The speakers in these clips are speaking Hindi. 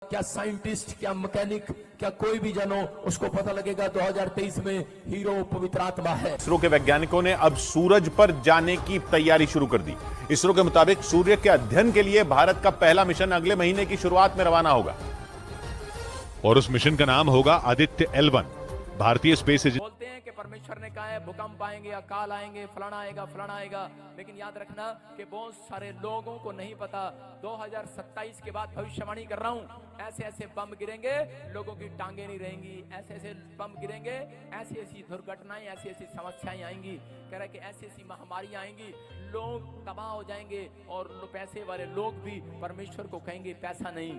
क्या साइंटिस्ट, क्या मैकेनिक, क्या कोई भी जनो, उसको पता लगेगा 2023 में हीरो पवित्र आत्मा है। इसरो के वैज्ञानिकों ने अब सूरज पर जाने की तैयारी शुरू कर दी। इसरो के मुताबिक सूर्य के अध्ययन के लिए भारत का पहला मिशन अगले महीने की शुरुआत में रवाना होगा और उस मिशन का नाम होगा आदित्य L1। भारतीय स्पेस एजेंसी बोलते हैं कि परमेश्वर ने कहा है भूकंप आएंगे, अकाल आएंगे, फलाना आएगा, लेकिन याद रखना कि बहुत सारे लोगों को नहीं पता 2027 के बाद भविष्यवाणी कर रहा हूं, ऐसे ऐसे बम गिरेंगे, लोगों की टांगे नहीं रहेंगी, ऐसे ऐसे बम गिरेंगे, ऐसी ऐसी दुर्घटनाएं, ऐसी ऐसी समस्याएं आएंगी, कह रहा है कि ऐसी ऐसी महामारियां आएंगी, लोग तबाह हो जाएंगे और पैसे वाले लोग भी परमेश्वर को कहेंगे पैसा नहीं,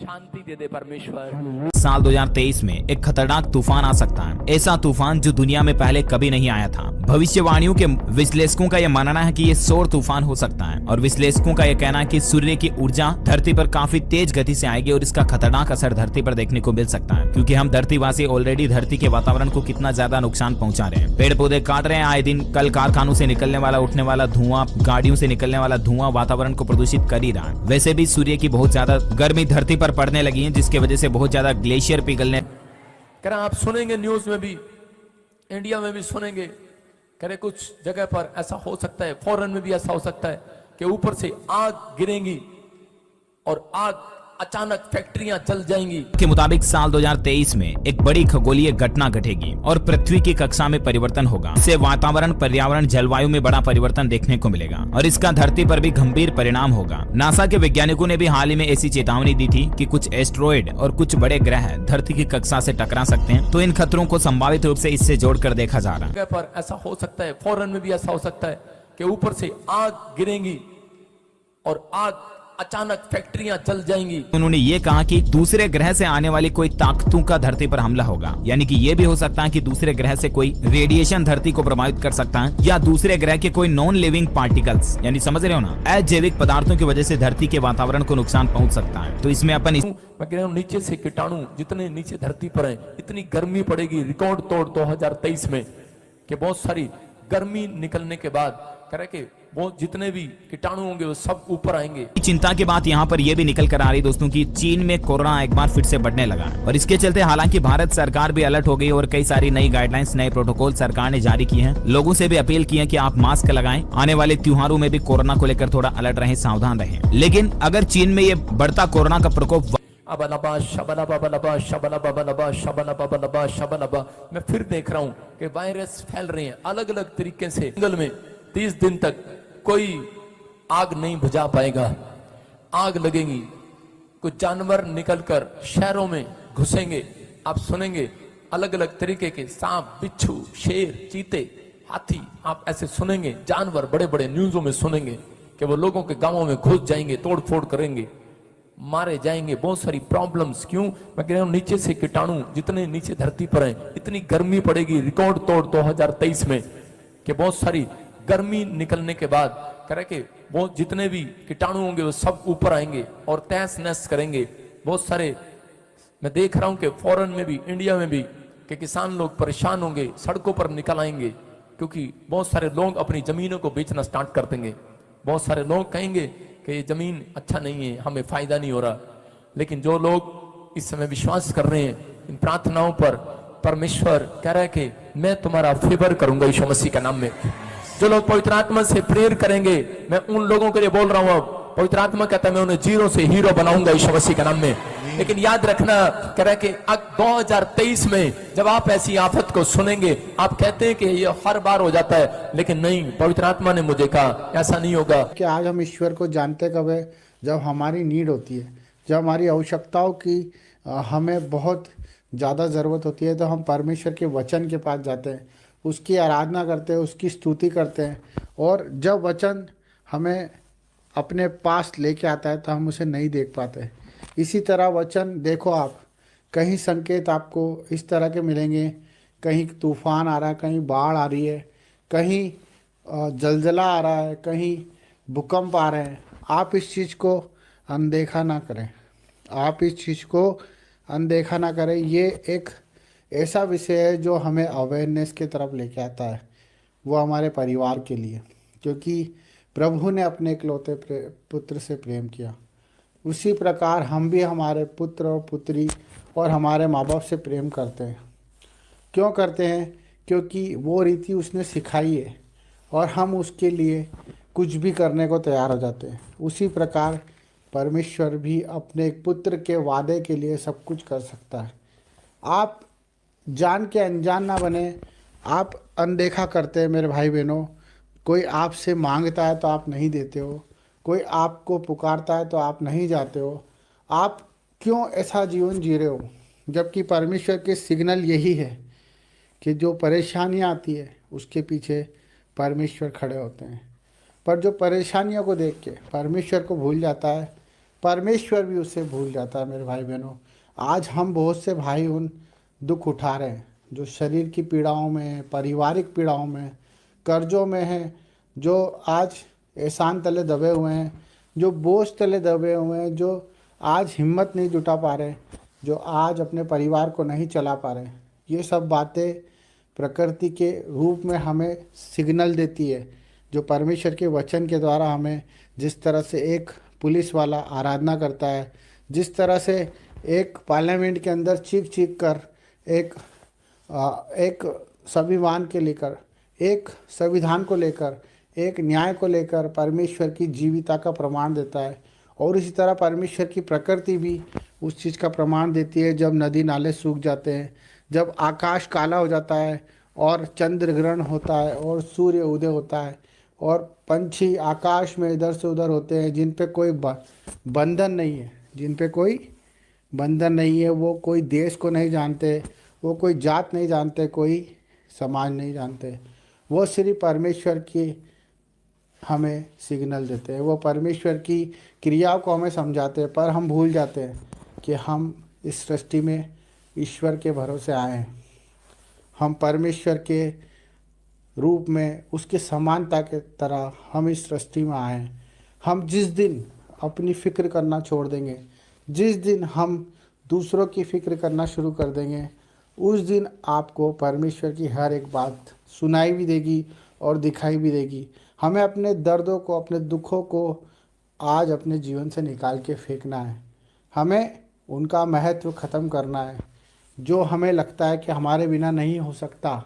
शांति दे दे परमेश्वर। साल 2023 में एक खतरनाक तूफान आ सकता है, ऐसा तूफान जो दुनिया में पहले कभी नहीं आया था। भविष्यवाणियों के विश्लेषकों का यह मानना है कि ये सौर तूफान हो सकता है और विश्लेषकों का यह कहना है कि सूर्य की ऊर्जा धरती पर काफी तेज गति से आएगी और इसका खतरनाक असर धरती पर देखने को मिल सकता है, क्योंकि हम धरतीवासी ऑलरेडी धरती के वातावरण को कितना ज्यादा नुकसान पहुंचा रहे हैं। पेड़ पौधे काट रहे हैं आए दिन, कल कारखानों से निकलने वाला उठने वाला धुआं, गाड़ियों से निकलने वाला धुआं वातावरण को प्रदूषित कर ही रहा है। वैसे भी सूर्य की बहुत ज्यादा गर्मी धरती पर पड़ने लगी है, जिसकी वजह से बहुत ज्यादा ग्लेशियर पिघलने। कह रहे आप सुनेंगे न्यूज में भी, इंडिया में भी सुनेंगे, कह रहे कुछ जगह पर ऐसा हो सकता है, फॉरेन में भी ऐसा हो सकता है कि ऊपर से आग गिरेंगी और आग अचानक फैक्ट्रियां जल जाएंगी। के मुताबिक साल 2023 में एक बड़ी खगोलीय घटना घटेगी और पृथ्वी की कक्षा में परिवर्तन होगा। इससे वातावरण, पर्यावरण, जलवायु में बड़ा परिवर्तन देखने को मिलेगा और इसका धरती पर भी गंभीर परिणाम होगा। नासा के वैज्ञानिकों ने भी हाल ही में ऐसी चेतावनी दी थी कि कुछ एस्ट्रॉयड और कुछ बड़े ग्रह धरती की कक्षा से टकरा सकते हैं, तो इन खतरों को संभावित रूप से इससे जोड़कर देखा जा रहा है। जगह पर ऐसा हो सकता है, फॉरेन में भी ऐसा हो सकता है कि ऊपर से आग गिरेंगी और आग अचानक फैक्ट्रियां जल जाएंगी। उन्होंने ये कहा कि दूसरे ग्रह से आने वाली कोई ताकतों का धरती पर हमला होगा, यानी कि ये भी हो सकता है कि दूसरे ग्रह से कोई रेडिएशन धरती को प्रभावित कर सकता है, या दूसरे ग्रह के कोई नॉन लिविंग पार्टिकल्स, यानी समझ रहे हो ना, अजैविक पदार्थों की वजह से धरती के वातावरण को नुकसान पहुंच सकता है। तो इसमें अपन मैं कह रहा हूँ नीचे से कीटाणु जितने नीचे धरती पर हैं, इतनी गर्मी पड़ेगी रिकॉर्ड तोड़ 2023 में कि बहुत सारी गर्मी निकलने के बाद कह रहे कि वो जितने भी कीटाणु होंगे वो सब ऊपर आएंगे। चिंता की बात यहाँ पर यह भी निकल कर आ रही दोस्तों कि चीन में कोरोना एक बार फिर से बढ़ने लगा है और इसके चलते हालांकि भारत सरकार भी अलर्ट हो गई और कई सारी नई गाइडलाइंस, नए प्रोटोकॉल सरकार ने जारी किए हैं। लोगों से भी अपील की है कि आप मास्क लगाएं, आने वाले त्योहारों में भी कोरोना को लेकर थोड़ा अलर्ट रहें, सावधान रहें। लेकिन अगर चीन में ये बढ़ता कोरोना का प्रकोप मैं फिर देख रहा हूँ कि वायरस फैल रहे हैं अलग अलग तरीके से। जंगल में 30 दिन तक कोई आग नहीं बुझा पाएगा, आग लगेगी, कुछ जानवर निकलकर शहरों में घुसेंगे, आप सुनेंगे अलग अलग तरीके के सांप, बिच्छू, शेर, चीते, हाथी, आप ऐसे सुनेंगे जानवर बड़े बड़े न्यूज़ों में सुनेंगे कि वो लोगों के गांवों में घुस जाएंगे, तोड़ फोड़ करेंगे, मारे जाएंगे, बहुत सारी प्रॉब्लम्स। क्यों? मैं कह रहा हूं नीचे से कीटाणु जितने नीचे धरती पर हैं, इतनी गर्मी पड़ेगी रिकॉर्ड तोड़ 2023 में कि बहुत सारी गर्मी निकलने के बाद कह रहे कि वो जितने भी कीटाणु होंगे वो सब ऊपर आएंगे और तहस नहस करेंगे। बहुत सारे मैं देख रहा हूं कि फॉरेन में भी, इंडिया में भी कि किसान लोग परेशान होंगे, सड़कों पर निकल आएंगे, क्योंकि बहुत सारे लोग अपनी जमीनों को बेचना स्टार्ट कर देंगे। बहुत सारे लोग कहेंगे कि ये जमीन अच्छा नहीं है, हमें फायदा नहीं हो रहा। लेकिन जो लोग इस समय विश्वास कर रहे हैं इन प्रार्थनाओं पर, परमेश्वर कह रहा है कि मैं तुम्हारा फेवर करूंगा यीशु मसीह के नाम में। जो लोग पवित्र आत्मा से प्रेयर करेंगे, मैं उन लोगों के लिए बोल रहा हूं, अब पवित्र आत्मा कहता है मैं उन्हें जीरो से हीरो बनाऊंगा यीशु मसीह के नाम में। लेकिन याद रखना, कह रहा है कि 2023 में जब आप ऐसी आफत को सुनेंगे, आप कहते हैं कि ये हर बार हो जाता है, लेकिन नहीं, पवित्र आत्मा ने मुझे कहा ऐसा नहीं होगा। कि आज हम ईश्वर को जानते कब है? जब हमारी नीड होती है, जब हमारी आवश्यकताओं की हमें बहुत ज़्यादा ज़रूरत होती है, तो हम परमेश्वर के वचन के पास जाते हैं, उसकी आराधना करते हैं, उसकी स्तुति करते हैं। और जब वचन हमें अपने पास लेके आता है तो हम उसे नहीं देख पाते। इसी तरह वचन देखो, आप कहीं संकेत आपको इस तरह के मिलेंगे, कहीं तूफान आ रहा है, कहीं बाढ़ आ रही है, कहीं जलजला आ रहा है, कहीं भूकंप आ रहे हैं। आप इस चीज़ को अनदेखा ना करें, आप इस चीज़ को अनदेखा ना करें। ये एक ऐसा विषय है जो हमें अवेयरनेस की तरफ लेके आता है, वो हमारे परिवार के लिए, क्योंकि प्रभु ने अपने इकलौते पुत्र से प्रेम किया, उसी प्रकार हम भी हमारे पुत्र और पुत्री और हमारे माँ बाप से प्रेम करते हैं। क्यों करते हैं? क्योंकि वो रीति उसने सिखाई है और हम उसके लिए कुछ भी करने को तैयार हो जाते हैं। उसी प्रकार परमेश्वर भी अपने एक पुत्र के वादे के लिए सब कुछ कर सकता है। आप जान के अनजान ना बने, आप अनदेखा करते हैं मेरे भाई बहनों। कोई आपसे मांगता है तो आप नहीं देते हो, कोई आपको पुकारता है तो आप नहीं जाते हो। आप क्यों ऐसा जीवन जी रहे हो? जबकि परमेश्वर के सिग्नल यही है कि जो परेशानियाँ आती है उसके पीछे परमेश्वर खड़े होते हैं। पर जो परेशानियों को देख के परमेश्वर को भूल जाता है, परमेश्वर भी उससे भूल जाता है। मेरे भाई बहनों, आज हम बहुत से भाई उन दुख उठा रहे हैं जो शरीर की पीड़ाओं में, पारिवारिक पीड़ाओं में, कर्जों में हैं, जो आज एहसान तले दबे हुए हैं, जो बोझ तले दबे हुए हैं, जो आज हिम्मत नहीं जुटा पा रहे, जो आज अपने परिवार को नहीं चला पा रहे। ये सब बातें प्रकृति के रूप में हमें सिग्नल देती है, जो परमेश्वर के वचन के द्वारा हमें, जिस तरह से एक पुलिस वाला आराधना करता है, जिस तरह से एक पार्लियामेंट के अंदर चीख चीख कर एक संविधान के लेकर, एक संविधान को लेकर, एक न्याय को लेकर परमेश्वर की जीविता का प्रमाण देता है। और इसी तरह परमेश्वर की प्रकृति भी उस चीज़ का प्रमाण देती है। जब नदी नाले सूख जाते हैं, जब आकाश काला हो जाता है और चंद्र ग्रहण होता है और सूर्य उदय होता है और पंछी आकाश में इधर से उधर होते हैं, जिन पे कोई बंधन नहीं है, जिन पे कोई बंधन नहीं है, वो कोई देश को नहीं जानते, वो कोई जात नहीं जानते, कोई समाज नहीं जानते, वो सिर्फ परमेश्वर की हमें सिग्नल देते हैं, वो परमेश्वर की क्रियाओं को हमें समझाते हैं। पर हम भूल जाते हैं कि हम इस सृष्टि में ईश्वर के भरोसे आए हैं। हम परमेश्वर के रूप में, उसके समानता के तरह हम इस सृष्टि में आए हैं। हम जिस दिन अपनी फ़िक्र करना छोड़ देंगे, जिस दिन हम दूसरों की फ़िक्र करना शुरू कर देंगे, उस दिन आपको परमेश्वर की हर एक बात सुनाई भी देगी और दिखाई भी देगी। हमें अपने दर्दों को, अपने दुखों को आज अपने जीवन से निकाल के फेंकना है। हमें उनका महत्व ख़त्म करना है। जो हमें लगता है कि हमारे बिना नहीं हो सकता,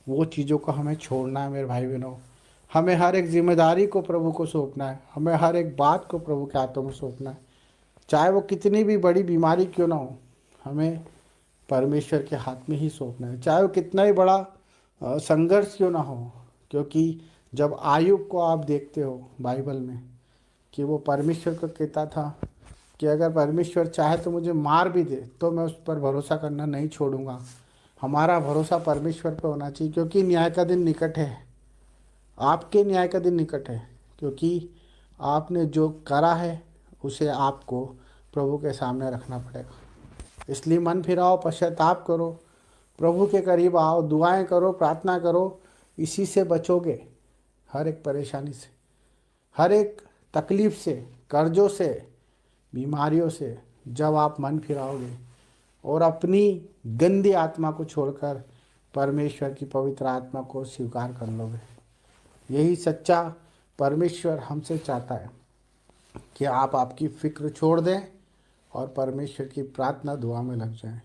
वो चीज़ों को हमें छोड़ना है। मेरे भाई बहनों, हमें हर एक जिम्मेदारी को प्रभु को सौंपना है। हमें हर एक बात को प्रभु के हाथों में सौंपना है। चाहे वो कितनी भी बड़ी बीमारी क्यों ना हो, हमें परमेश्वर के हाथ में ही सौंपना है। चाहे वो कितना ही बड़ा संघर्ष क्यों ना हो, क्योंकि जब आयुब को आप देखते हो बाइबल में कि वो परमेश्वर को कहता था कि अगर परमेश्वर चाहे तो मुझे मार भी दे तो मैं उस पर भरोसा करना नहीं छोड़ूंगा। हमारा भरोसा परमेश्वर पर होना चाहिए, क्योंकि न्याय का दिन निकट है। आपके न्याय का दिन निकट है, क्योंकि आपने जो करा है उसे आपको प्रभु के सामने रखना पड़ेगा। इसलिए मन फिराओ, पश्चाताप करो, प्रभु के करीब आओ, दुआएं करो, प्रार्थना करो। इसी से बचोगे, हर एक परेशानी से, हर एक तकलीफ से, कर्जों से, बीमारियों से। जब आप मन फिराओगे और अपनी गंदी आत्मा को छोड़कर परमेश्वर की पवित्र आत्मा को स्वीकार कर लोगे, यही सच्चा परमेश्वर हमसे चाहता है कि आप आपकी फ़िक्र छोड़ दें और परमेश्वर की प्रार्थना दुआ में लग जाएं।